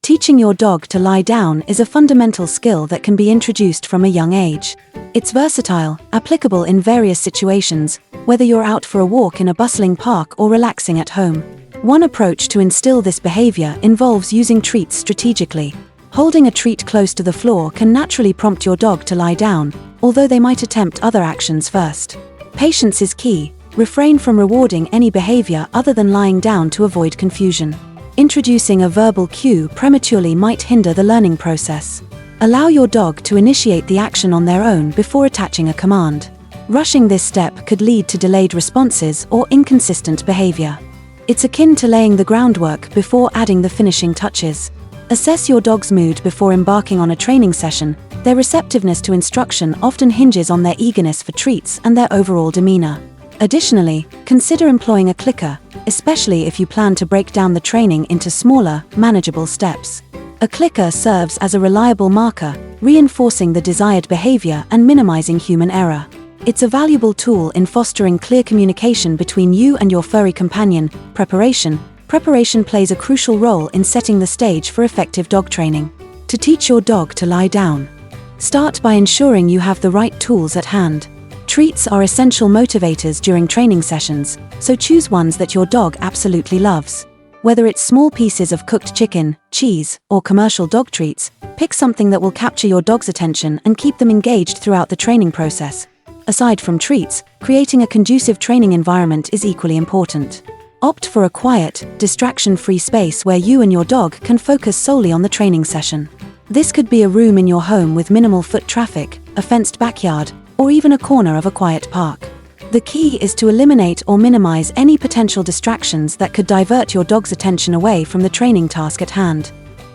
Teaching your dog to lie down is a fundamental skill that can be introduced from a young age. It's versatile, applicable in various situations, whether you're out for a walk in a bustling park or relaxing at home. One approach to instill this behavior involves using treats strategically. Holding a treat close to the floor can naturally prompt your dog to lie down, although they might attempt other actions first. Patience is key. Refrain from rewarding any behavior other than lying down to avoid confusion. Introducing a verbal cue prematurely might hinder the learning process. Allow your dog to initiate the action on their own before attaching a command. Rushing this step could lead to delayed responses or inconsistent behavior. It's akin to laying the groundwork before adding the finishing touches. Assess your dog's mood before embarking on a training session. Their receptiveness to instruction often hinges on their eagerness for treats and their overall demeanor. Additionally, consider employing a clicker, especially if you plan to break down the training into smaller, manageable steps. A clicker serves as a reliable marker, reinforcing the desired behavior and minimizing human error. It's a valuable tool in fostering clear communication between you and your furry companion. Preparation plays a crucial role in setting the stage for effective dog training. To teach your dog to lie down, start by ensuring you have the right tools at hand. Treats are essential motivators during training sessions, so choose ones that your dog absolutely loves. Whether it's small pieces of cooked chicken, cheese, or commercial dog treats, pick something that will capture your dog's attention and keep them engaged throughout the training process. Aside from treats, creating a conducive training environment is equally important. Opt for a quiet, distraction-free space where you and your dog can focus solely on the training session. This could be a room in your home with minimal foot traffic, a fenced backyard, or even a corner of a quiet park. The key is to eliminate or minimize any potential distractions that could divert your dog's attention away from the training task at hand.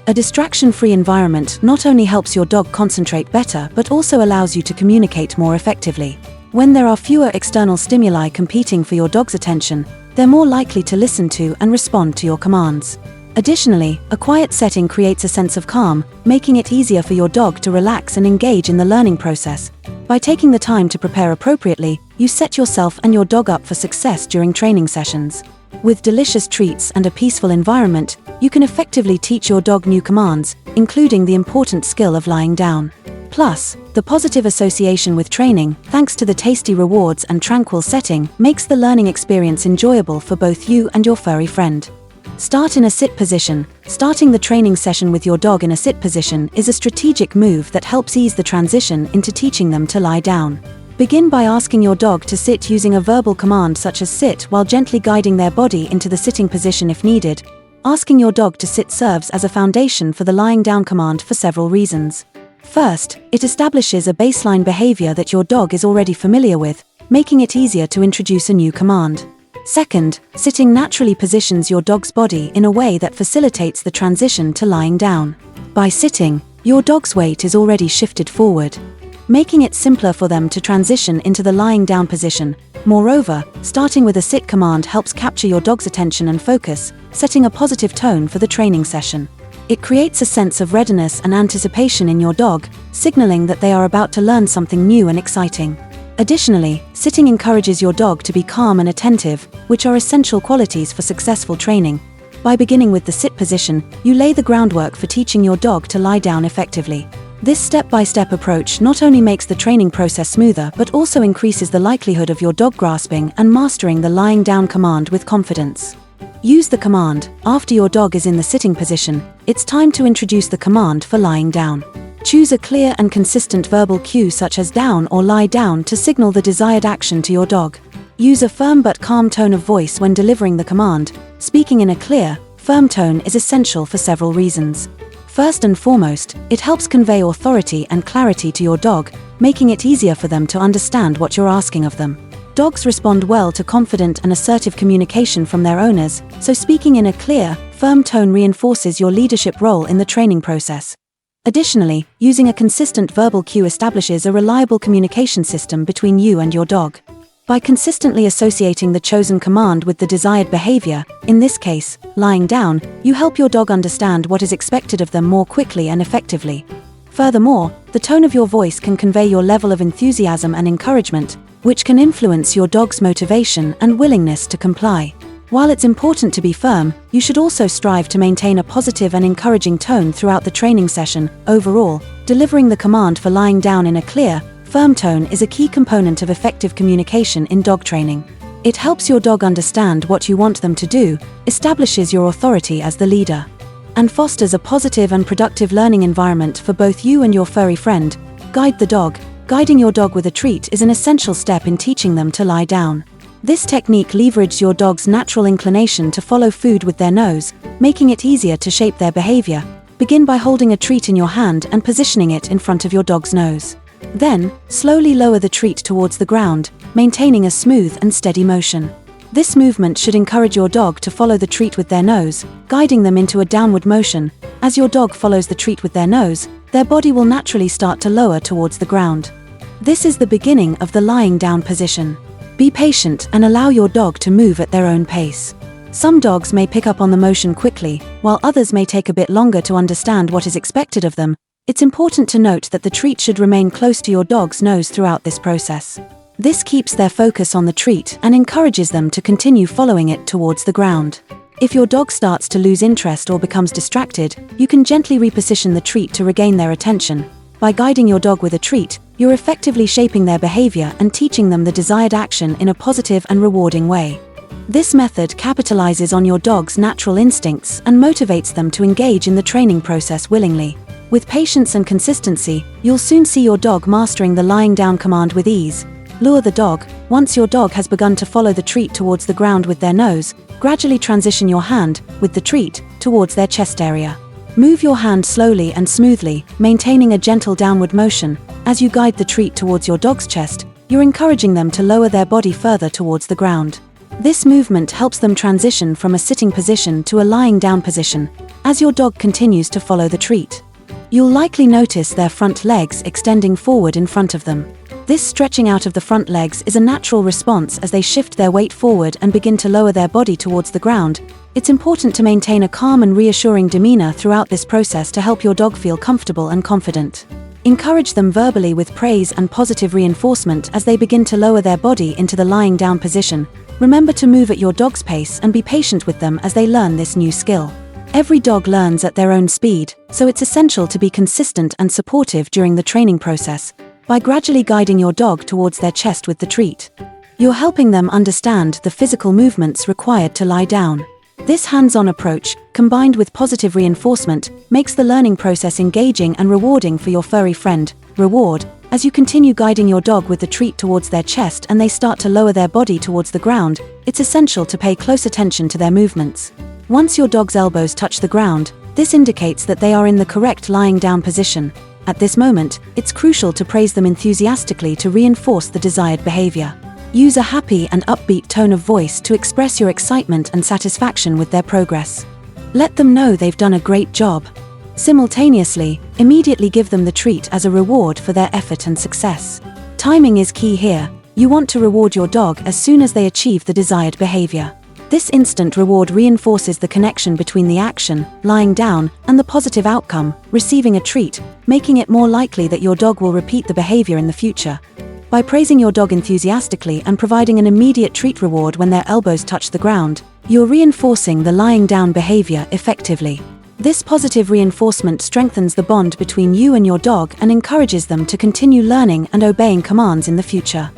A distraction-free environment not only helps your dog concentrate better but also allows you to communicate more effectively. When there are fewer external stimuli competing for your dog's attention, they're more likely to listen to and respond to your commands. Additionally, a quiet setting creates a sense of calm, making it easier for your dog to relax and engage in the learning process. By taking the time to prepare appropriately, you set yourself and your dog up for success during training sessions. With delicious treats and a peaceful environment, you can effectively teach your dog new commands, including the important skill of lying down. Plus, the positive association with training, thanks to the tasty rewards and tranquil setting, makes the learning experience enjoyable for both you and your furry friend. Start in a sit position. Starting the training session with your dog in a sit position is a strategic move that helps ease the transition into teaching them to lie down. Begin by asking your dog to sit using a verbal command such as sit while gently guiding their body into the sitting position if needed. Asking your dog to sit serves as a foundation for the lying down command for several reasons. First, it establishes a baseline behavior that your dog is already familiar with, making it easier to introduce a new command. Second, sitting naturally positions your dog's body in a way that facilitates the transition to lying down. By sitting, your dog's weight is already shifted forward, making it simpler for them to transition into the lying down position. Moreover, starting with a sit command helps capture your dog's attention and focus, setting a positive tone for the training session. It creates a sense of readiness and anticipation in your dog, signaling that they are about to learn something new and exciting. Additionally, sitting encourages your dog to be calm and attentive, which are essential qualities for successful training. By beginning with the sit position, you lay the groundwork for teaching your dog to lie down effectively. This step-by-step approach not only makes the training process smoother but also increases the likelihood of your dog grasping and mastering the lying down command with confidence. Use the command. After your dog is in the sitting position, it's time to introduce the command for lying down. Choose a clear and consistent verbal cue such as down or lie down to signal the desired action to your dog. Use a firm but calm tone of voice when delivering the command. Speaking in a clear, firm tone is essential for several reasons. First and foremost, it helps convey authority and clarity to your dog, making it easier for them to understand what you're asking of them. Dogs respond well to confident and assertive communication from their owners, so speaking in a clear, firm tone reinforces your leadership role in the training process. Additionally, using a consistent verbal cue establishes a reliable communication system between you and your dog. By consistently associating the chosen command with the desired behavior, in this case, lying down, you help your dog understand what is expected of them more quickly and effectively. Furthermore, the tone of your voice can convey your level of enthusiasm and encouragement, which can influence your dog's motivation and willingness to comply. While it's important to be firm, you should also strive to maintain a positive and encouraging tone throughout the training session. Overall, delivering the command for lying down in a clear, firm tone is a key component of effective communication in dog training. It helps your dog understand what you want them to do, establishes your authority as the leader, and fosters a positive and productive learning environment for both you and your furry friend. Guide the dog. Guiding your dog with a treat is an essential step in teaching them to lie down. This technique leverages your dog's natural inclination to follow food with their nose, making it easier to shape their behavior. Begin by holding a treat in your hand and positioning it in front of your dog's nose. Then, slowly lower the treat towards the ground, maintaining a smooth and steady motion. This movement should encourage your dog to follow the treat with their nose, guiding them into a downward motion. As your dog follows the treat with their nose, their body will naturally start to lower towards the ground. This is the beginning of the lying down position. Be patient and allow your dog to move at their own pace. Some dogs may pick up on the motion quickly, while others may take a bit longer to understand what is expected of them. It's important to note that the treat should remain close to your dog's nose throughout this process. This keeps their focus on the treat and encourages them to continue following it towards the ground. If your dog starts to lose interest or becomes distracted, you can gently reposition the treat to regain their attention. By guiding your dog with a treat, you're effectively shaping their behavior and teaching them the desired action in a positive and rewarding way. This method capitalizes on your dog's natural instincts and motivates them to engage in the training process willingly. With patience and consistency, you'll soon see your dog mastering the lying down command with ease. Lure the dog. Once your dog has begun to follow the treat towards the ground with their nose, gradually transition your hand, with the treat, towards their chest area. Move your hand slowly and smoothly, maintaining a gentle downward motion. As you guide the treat towards your dog's chest, you're encouraging them to lower their body further towards the ground. This movement helps them transition from a sitting position to a lying down position. As your dog continues to follow the treat, you'll likely notice their front legs extending forward in front of them. This stretching out of the front legs is a natural response as they shift their weight forward and begin to lower their body towards the ground. It's important to maintain a calm and reassuring demeanor throughout this process to help your dog feel comfortable and confident. Encourage them verbally with praise and positive reinforcement as they begin to lower their body into the lying down position. Remember to move at your dog's pace and be patient with them as they learn this new skill. Every dog learns at their own speed, so it's essential to be consistent and supportive during the training process. By gradually guiding your dog towards their chest with the treat, you're helping them understand the physical movements required to lie down. This hands-on approach, combined with positive reinforcement, makes the learning process engaging and rewarding for your furry friend. Reward. As you continue guiding your dog with the treat towards their chest and they start to lower their body towards the ground, it's essential to pay close attention to their movements. Once your dog's elbows touch the ground, this indicates that they are in the correct lying down position. At this moment, it's crucial to praise them enthusiastically to reinforce the desired behavior. Use a happy and upbeat tone of voice to express your excitement and satisfaction with their progress. Let them know they've done a great job. Simultaneously, immediately give them the treat as a reward for their effort and success. Timing is key here. You want to reward your dog as soon as they achieve the desired behavior. This instant reward reinforces the connection between the action, lying down, and the positive outcome, receiving a treat, making it more likely that your dog will repeat the behavior in the future. By praising your dog enthusiastically and providing an immediate treat reward when their elbows touch the ground, you're reinforcing the lying down behavior effectively. This positive reinforcement strengthens the bond between you and your dog and encourages them to continue learning and obeying commands in the future.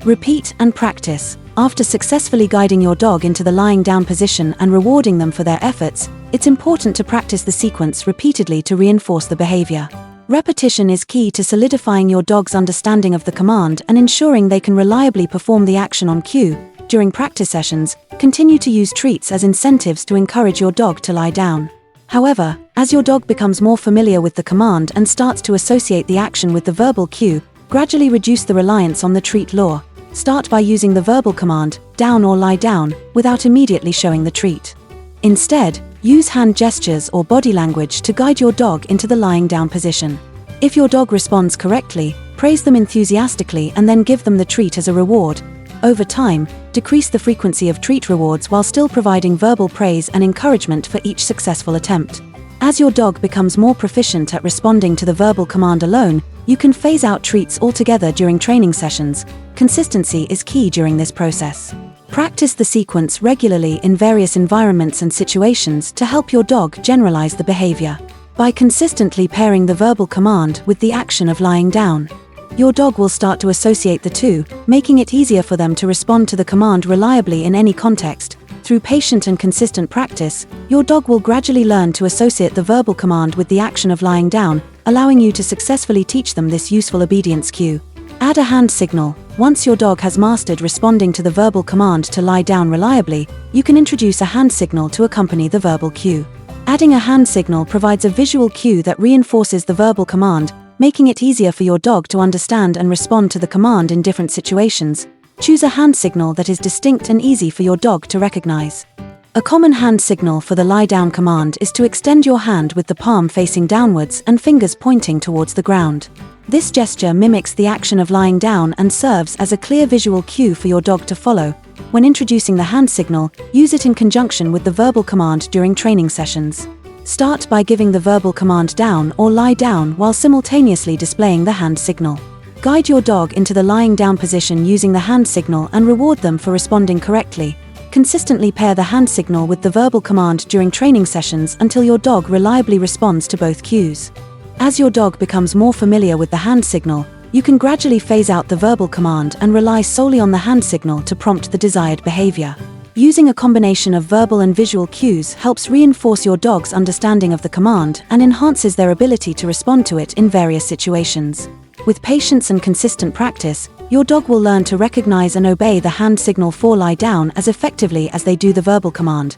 Repeat and practice. After successfully guiding your dog into the lying down position and rewarding them for their efforts, it's important to practice the sequence repeatedly to reinforce the behavior. Repetition is key to solidifying your dog's understanding of the command and ensuring they can reliably perform the action on cue. During practice sessions, continue to use treats as incentives to encourage your dog to lie down. However, as your dog becomes more familiar with the command and starts to associate the action with the verbal cue, gradually reduce the reliance on the treat lure. Start by using the verbal command, down or lie down, without immediately showing the treat. Instead, use hand gestures or body language to guide your dog into the lying down position. If your dog responds correctly, praise them enthusiastically and then give them the treat as a reward. Over time, decrease the frequency of treat rewards while still providing verbal praise and encouragement for each successful attempt. As your dog becomes more proficient at responding to the verbal command alone, you can phase out treats altogether during training sessions. Consistency is key during this process. Practice the sequence regularly in various environments and situations to help your dog generalize the behavior. By consistently pairing the verbal command with the action of lying down, your dog will start to associate the two, making it easier for them to respond to the command reliably in any context. Through patient and consistent practice, your dog will gradually learn to associate the verbal command with the action of lying down, allowing you to successfully teach them this useful obedience cue. Add a hand signal. Once your dog has mastered responding to the verbal command to lie down reliably, you can introduce a hand signal to accompany the verbal cue. Adding a hand signal provides a visual cue that reinforces the verbal command, making it easier for your dog to understand and respond to the command in different situations. Choose a hand signal that is distinct and easy for your dog to recognize. A common hand signal for the lie down command is to extend your hand with the palm facing downwards and fingers pointing towards the ground. This gesture mimics the action of lying down and serves as a clear visual cue for your dog to follow. When introducing the hand signal, use it in conjunction with the verbal command during training sessions. Start by giving the verbal command down or lie down while simultaneously displaying the hand signal. Guide your dog into the lying down position using the hand signal and reward them for responding correctly. Consistently pair the hand signal with the verbal command during training sessions until your dog reliably responds to both cues. As your dog becomes more familiar with the hand signal, you can gradually phase out the verbal command and rely solely on the hand signal to prompt the desired behavior. Using a combination of verbal and visual cues helps reinforce your dog's understanding of the command and enhances their ability to respond to it in various situations. With patience and consistent practice, your dog will learn to recognize and obey the hand signal for lie down as effectively as they do the verbal command.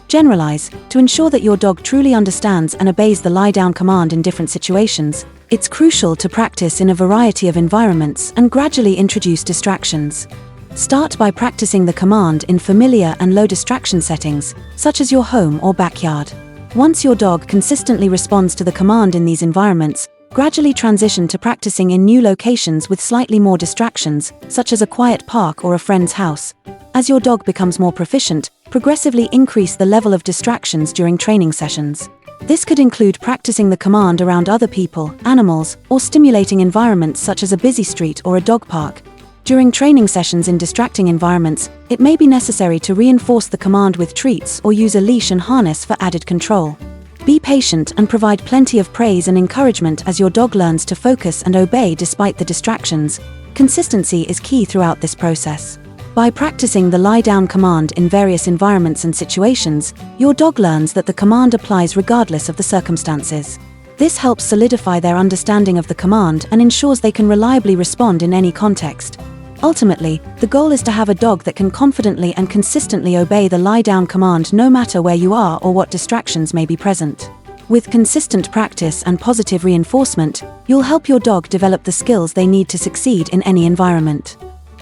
Generalize. To ensure that your dog truly understands and obeys the lie down command in different situations, it's crucial to practice in a variety of environments and gradually introduce distractions. Start by practicing the command in familiar and low distraction settings, such as your home or backyard. Once your dog consistently responds to the command in these environments, gradually transition to practicing in new locations with slightly more distractions, such as a quiet park or a friend's house. As your dog becomes more proficient, progressively increase the level of distractions during training sessions. This could include practicing the command around other people, animals, or stimulating environments such as a busy street or a dog park. During training sessions in distracting environments, it may be necessary to reinforce the command with treats or use a leash and harness for added control. Be patient and provide plenty of praise and encouragement as your dog learns to focus and obey despite the distractions. Consistency is key throughout this process. By practicing the lie down command in various environments and situations, your dog learns that the command applies regardless of the circumstances. This helps solidify their understanding of the command and ensures they can reliably respond in any context. Ultimately, the goal is to have a dog that can confidently and consistently obey the lie down command no matter where you are or what distractions may be present. With consistent practice and positive reinforcement, you'll help your dog develop the skills they need to succeed in any environment.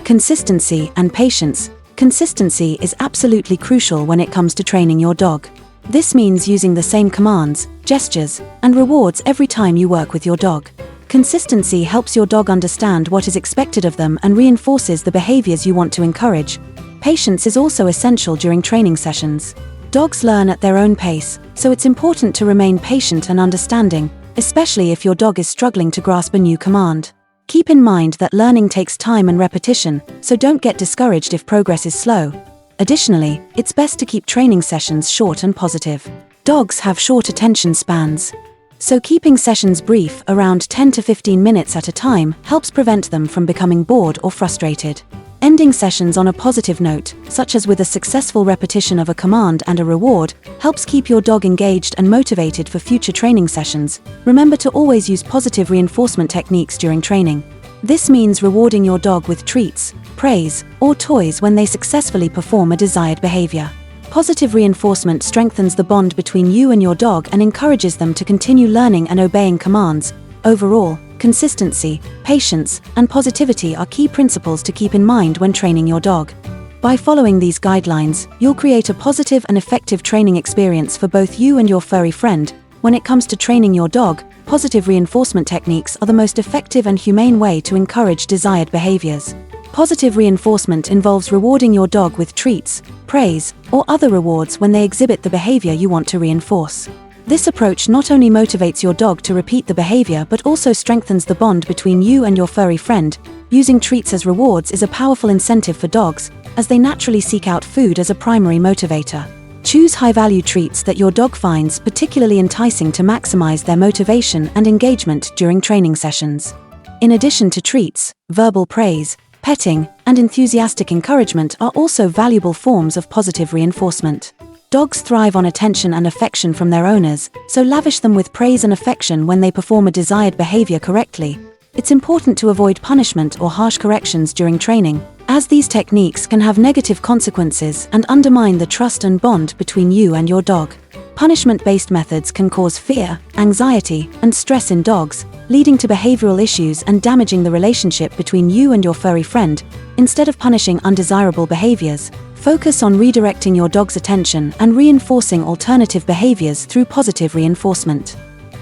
Consistency and patience. Consistency is absolutely crucial when it comes to training your dog. This means using the same commands, gestures, and rewards every time you work with your dog. Consistency helps your dog understand what is expected of them and reinforces the behaviors you want to encourage. Patience is also essential during training sessions. Dogs learn at their own pace, so it's important to remain patient and understanding, especially if your dog is struggling to grasp a new command. Keep in mind that learning takes time and repetition, so don't get discouraged if progress is slow. Additionally, it's best to keep training sessions short and positive. Dogs have short attention spans, so keeping sessions brief, around 10 to 15 minutes at a time, helps prevent them from becoming bored or frustrated. Ending sessions on a positive note, such as with a successful repetition of a command and a reward, helps keep your dog engaged and motivated for future training sessions. Remember to always use positive reinforcement techniques during training. This means rewarding your dog with treats, praise, or toys when they successfully perform a desired behavior. Positive reinforcement strengthens the bond between you and your dog and encourages them to continue learning and obeying commands. Overall, consistency, patience, and positivity are key principles to keep in mind when training your dog. By following these guidelines, you'll create a positive and effective training experience for both you and your furry friend. When it comes to training your dog, positive reinforcement techniques are the most effective and humane way to encourage desired behaviors. Positive reinforcement involves rewarding your dog with treats, praise, or other rewards when they exhibit the behavior you want to reinforce. This approach not only motivates your dog to repeat the behavior but also strengthens the bond between you and your furry friend, Using treats as rewards is a powerful incentive for dogs, as they naturally seek out food as a primary motivator. Choose high-value treats that your dog finds particularly enticing to maximize their motivation and engagement during training sessions. In addition to treats, verbal praise, petting, and enthusiastic encouragement are also valuable forms of positive reinforcement. Dogs thrive on attention and affection from their owners, so lavish them with praise and affection when they perform a desired behavior correctly. It's important to avoid punishment or harsh corrections during training, as these techniques can have negative consequences and undermine the trust and bond between you and your dog. Punishment-based methods can cause fear, anxiety, and stress in dogs, leading to behavioral issues and damaging the relationship between you and your furry friend. Instead of punishing undesirable behaviors, focus on redirecting your dog's attention and reinforcing alternative behaviors through positive reinforcement.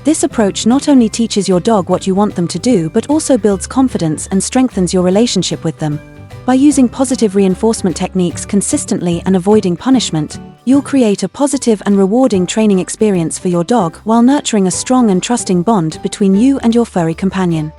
This approach not only teaches your dog what you want them to do but also builds confidence and strengthens your relationship with them. By using positive reinforcement techniques consistently and avoiding punishment, you'll create a positive and rewarding training experience for your dog while nurturing a strong and trusting bond between you and your furry companion.